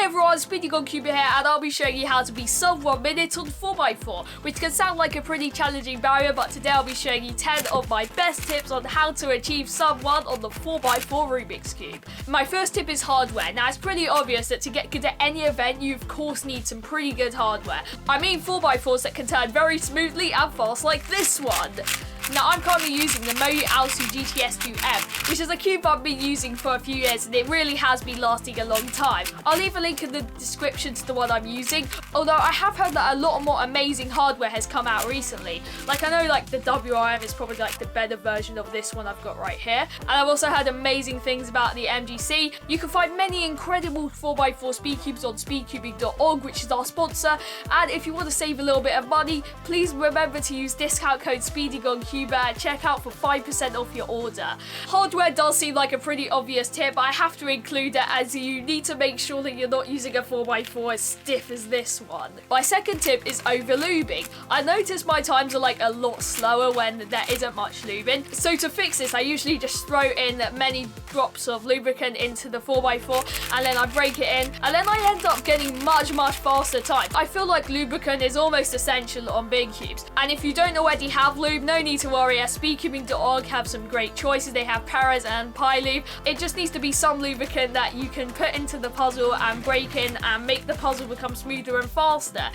everyone, SpeedyGoneCuber here, and I'll be showing you how to be sub 1 minute on 4x4, which can sound like a pretty challenging barrier, but today I'll be showing you 10 of my best tips on how to achieve sub 1 on the 4x4 Rubik's Cube. My first tip is hardware. Now, it's pretty obvious that to get good at any event, you of course need some pretty good hardware. I mean 4x4s that can turn very smoothly and fast like this one. Now, I'm currently using the MoYu Aosu GTS2M, which is a cube I've been using for a few years, and it really has been lasting a long time. I'll leave a link in the description to the one I'm using, although I have heard that a lot more amazing hardware has come out recently. Like, I know like the WRM is probably like the better version of this one I've got right here, and I've also heard amazing things about the MGC. You can find many incredible 4x4 speed cubes on SpeedyGoneCuber.org, which is our sponsor, and if you want to save a little bit of money, please remember to use discount code SpeedyGoneCuber at checkout for 5% off your order. Hardware does seem like a pretty obvious tip, but I have to include it as you need to make sure that you're not using a 4x4 as stiff as this one. My second tip is over lubing. I noticed my times are like a lot slower when there isn't much lubing, so to fix this I usually just throw in many drops of lubricant into the 4x4 and then I break it in, and then I end up getting much faster time. I feel like lubricant is almost essential on big cubes, and if you don't already have lube, no need to worry, as SpeedyGoneCuber.org have some great choices. They have Perez and Pi Lube. It just needs to be some lubricant that you can put into the puzzle and break in and make the puzzle become smoother and faster.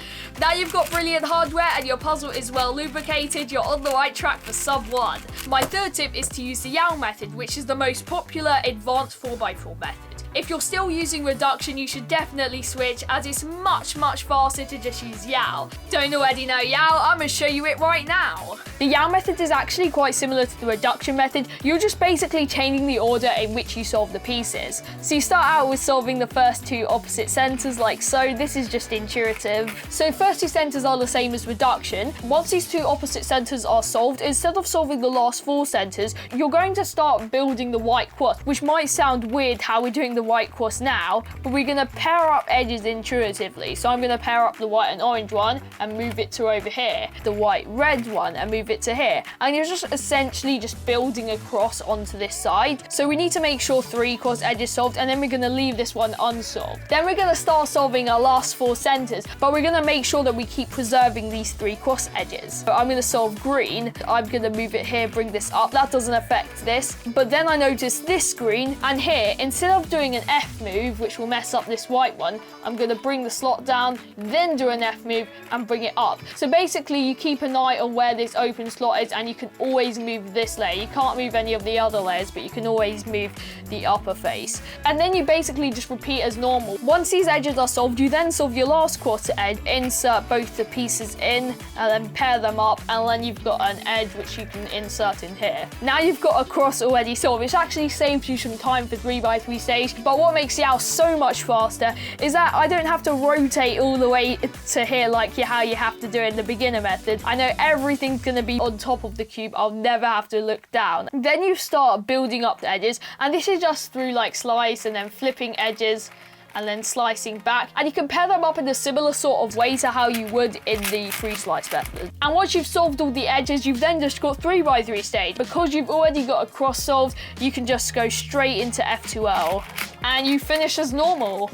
Now you've got brilliant hardware and your puzzle is well lubricated, you're on the right track for sub 1. My third tip is to use the Yau Method, which is the most popular advanced 4x4 method. If you're still using reduction, you should definitely switch, as it's much faster to just use Yau. Don't already know Yau? I'm going to show you it right now. The Yau method is actually quite similar to the reduction method. You're just basically changing the order in which you solve the pieces. So you start out with solving the first two opposite centers like so. This is just intuitive. So first two centers are the same as reduction. Once these two opposite centers are solved, instead of solving the last four centers, you're going to start building the white cross, which might sound weird how we're doing the white cross now, but we're going to pair up edges intuitively. So I'm going to pair up the white and orange one and move it to over here, the white red one and move it to here, and you're just essentially just building a cross onto this side. So we need to make sure 3 cross edges solved, and then we're going to leave this one unsolved. Then we're going to start solving our last 4 centers, but we're going to make sure that we keep preserving these 3 cross edges. So I'm going to solve green. I'm going to move it here, bring this up. That doesn't affect this, but then I notice this green, and here, instead of doing an F move, which will mess up this white one, I'm going to bring the slot down, then do an F move and bring it up. So basically you keep an eye on where this open slot is, and you can always move this layer. You can't move any of the other layers, but you can always move the upper face. And then you basically just repeat as normal. Once these edges are solved, you then solve your last quarter edge, insert both the pieces in, and then pair them up, and then you've got an edge which you can insert in here. Now you've got a cross already solved, which actually saves you some time for 3x3 stage. But what makes Yau so much faster is that I don't have to rotate all the way to here like how you have to do in the beginner method. I know everything's going to be on top of the cube. I'll never have to look down. Then you start building up the edges, and this is just through like slice and then flipping edges and then slicing back, and you can pair them up in a similar sort of way to how you would in the free slice method. And once you've solved all the edges, you've then just got 3x3 stage. Because you've already got a cross solved, you can just go straight into F2L and you finish as normal.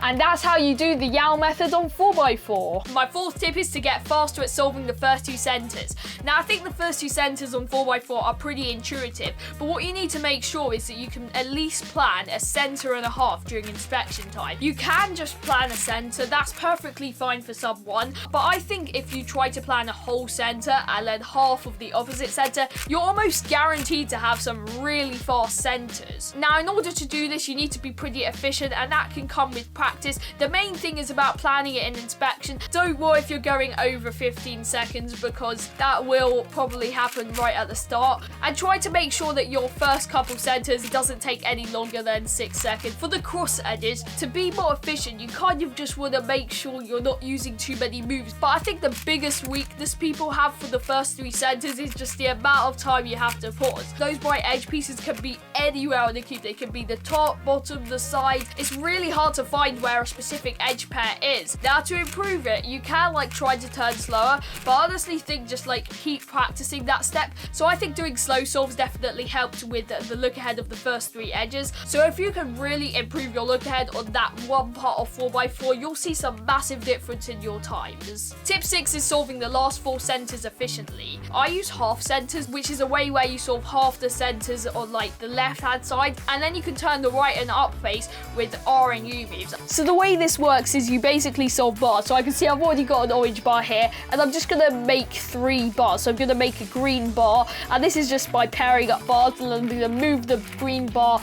And that's how you do the Yau method on 4x4. My fourth tip is to get faster at solving the first 2 centers. Now, I think the first 2 centers on 4x4 are pretty intuitive, but what you need to make sure is that you can at least plan a center and a half during inspection time. You can just plan a center, that's perfectly fine for sub 1, but I think if you try to plan a whole center and then half of the opposite center, you're almost guaranteed to have some really fast centers. Now, in order to do this, you need to be pretty efficient, and that can come with practice. The main thing is about planning it in inspection. Don't worry if you're going over 15 seconds, because that will probably happen right at the start. And try to make sure that your first couple centers doesn't take any longer than 6 seconds. For the cross edges, to be more efficient, you kind of just want to make sure you're not using too many moves. But I think the biggest weakness people have for the first 3 centers is just the amount of time you have to pause. Those bright edge pieces can be anywhere on the cube. They can be the top, bottom, the side. It's really hard to find where a specific edge pair is. Now to improve it, you can like try to turn slower, but I honestly think just like keep practicing that step. So I think doing slow solves definitely helped with the look ahead of the first 3 edges. So if you can really improve your look ahead on that one part of 4x4, you'll see some massive difference in your times. Tip 6 is solving the last 4 centers efficiently. I use half centers, which is a way where you solve half the centers on like the left hand side, and then you can turn the right and up face with R and U moves. So the way this works is you basically solve bars. So I can see I've already got an orange bar here, and I'm just gonna make 3 bars. So I'm gonna make a green bar, and this is just by pairing up bars, and I'm gonna move the green bar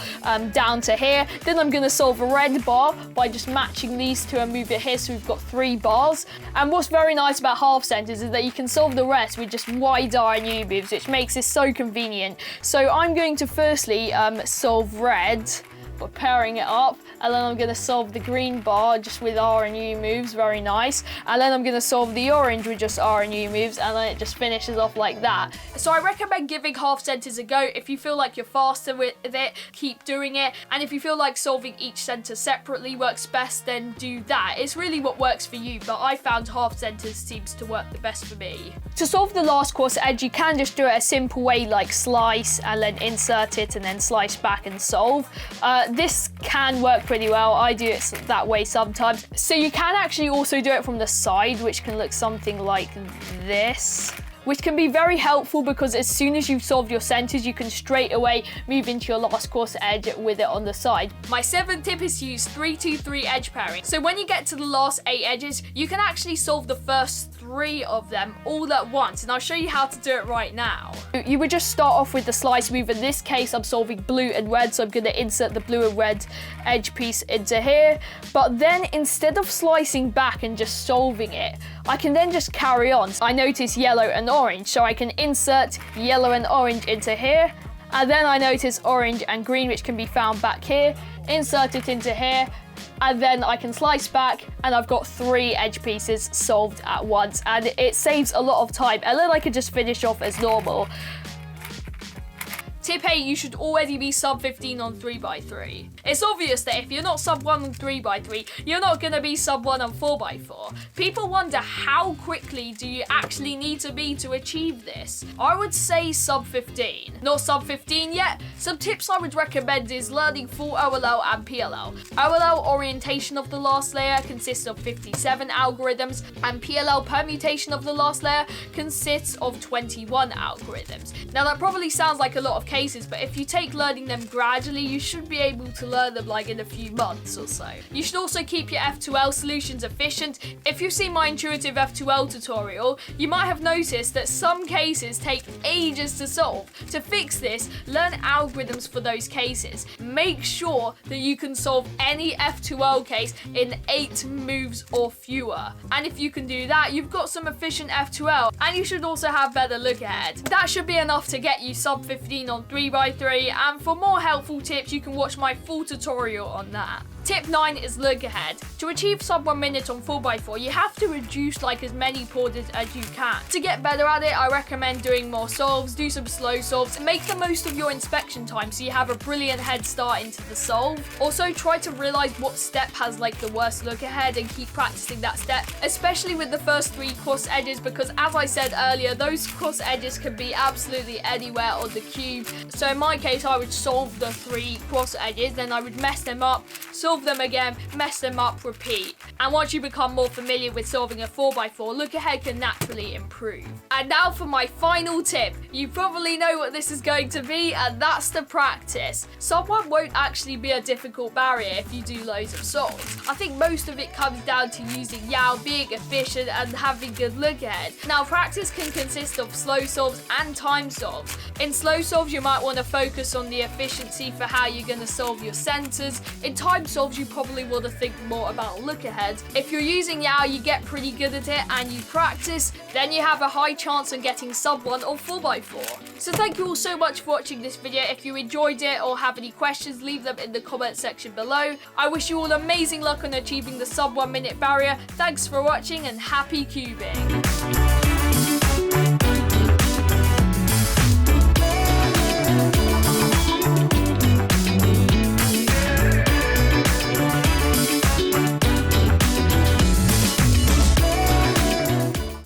down to here. Then I'm gonna solve a red bar by just matching these two and move it here, so we've got 3 bars. And what's very nice about half centers is that you can solve the rest with just wide R and U moves, which makes this so convenient. So I'm going to firstly solve red by pairing it up, and then I'm going to solve the green bar just with R and U moves, very nice, and then I'm going to solve the orange with just R and U moves, and then it just finishes off like that. So I recommend giving half centers a go. If you feel like you're faster with it, keep doing it, and if you feel like solving each center separately works best, then do that. It's really what works for you, but I found half centers seems to work the best for me. To solve the last course edge, you can just do it a simple way like slice and then insert it and then slice back and solve. This can work pretty well. I do it that way sometimes. So you can actually also do it from the side, which can look something like this, which can be very helpful because as soon as you've solved your centers, you can straight away move into your last course edge with it on the side. My 7th tip is to use 3-2-3 edge pairing. So when you get to the last 8 edges, you can actually solve the first 3 of them all at once, and I'll show you how to do it right now. You would just start off with the slice move. In this case, I'm solving blue and red, so I'm going to insert the blue and red edge piece into here. But then instead of slicing back and just solving it, I can then just carry on. I notice yellow and orange, so I can insert yellow and orange into here, and then I notice orange and green, which can be found back here, insert it into here, and then I can slice back, and I've got 3 edge pieces solved at once, and it saves a lot of time, and then I can just finish off as normal. Tip 8, you should already be sub 15 on 3x3. It's obvious that if you're not sub 1 on 3x3, you're not going to be sub 1 on 4x4. People wonder how quickly do you actually need to be to achieve this. I would say sub 15. Not sub 15 yet? Some tips I would recommend is learning full OLL and PLL. OLL orientation of the last layer consists of 57 algorithms, and PLL permutation of the last layer consists of 21 algorithms. Now that probably sounds like a lot of cases, but if you take learning them gradually, you should be able to learn them like in a few months or so. You should also keep your F2L solutions efficient. If you've seen my intuitive F2L tutorial, you might have noticed that some cases take ages to solve. To fix this, learn algorithms for those cases. Make sure that you can solve any F2L case in 8 moves or fewer. And if you can do that, you've got some efficient F2L, and you should also have better look ahead. That should be enough to get you sub 15 on 3x3, and for more helpful tips, you can watch my full tutorial on that. Tip 9 is look ahead. To achieve sub 1 minute on 4x4, you have to reduce like as many pauses as you can. To get better at it, I recommend doing more solves, do some slow solves, and make the most of your inspection time so you have a brilliant head start into the solve. Also, try to realize what step has like the worst look ahead and keep practicing that step, especially with the first 3 cross edges, because as I said earlier, those cross edges can be absolutely anywhere on the cube. So in my case, I would solve the 3 cross edges, then I would mess them up, solve them again, mess them up, repeat. And once you become more familiar with solving a 4x4, look ahead can naturally improve. And now for my final tip. You probably know what this is going to be, and that's the practice. Sub 1 won't actually be a difficult barrier if you do loads of solves. I think most of it comes down to using Yau, being efficient, and having good look ahead. Now practice can consist of slow solves and time solves. In slow solves, you might want to focus on the efficiency for how you're going to solve your centers. In time solves, you probably want to think more about look ahead. If you're using Yau, you get pretty good at it and you practice, then you have a high chance of getting sub 1 or 4x4. So thank you all so much for watching this video. If you enjoyed it or have any questions, leave them in the comment section below. I wish you all amazing luck on achieving the sub 1 minute barrier. Thanks for watching and happy cubing.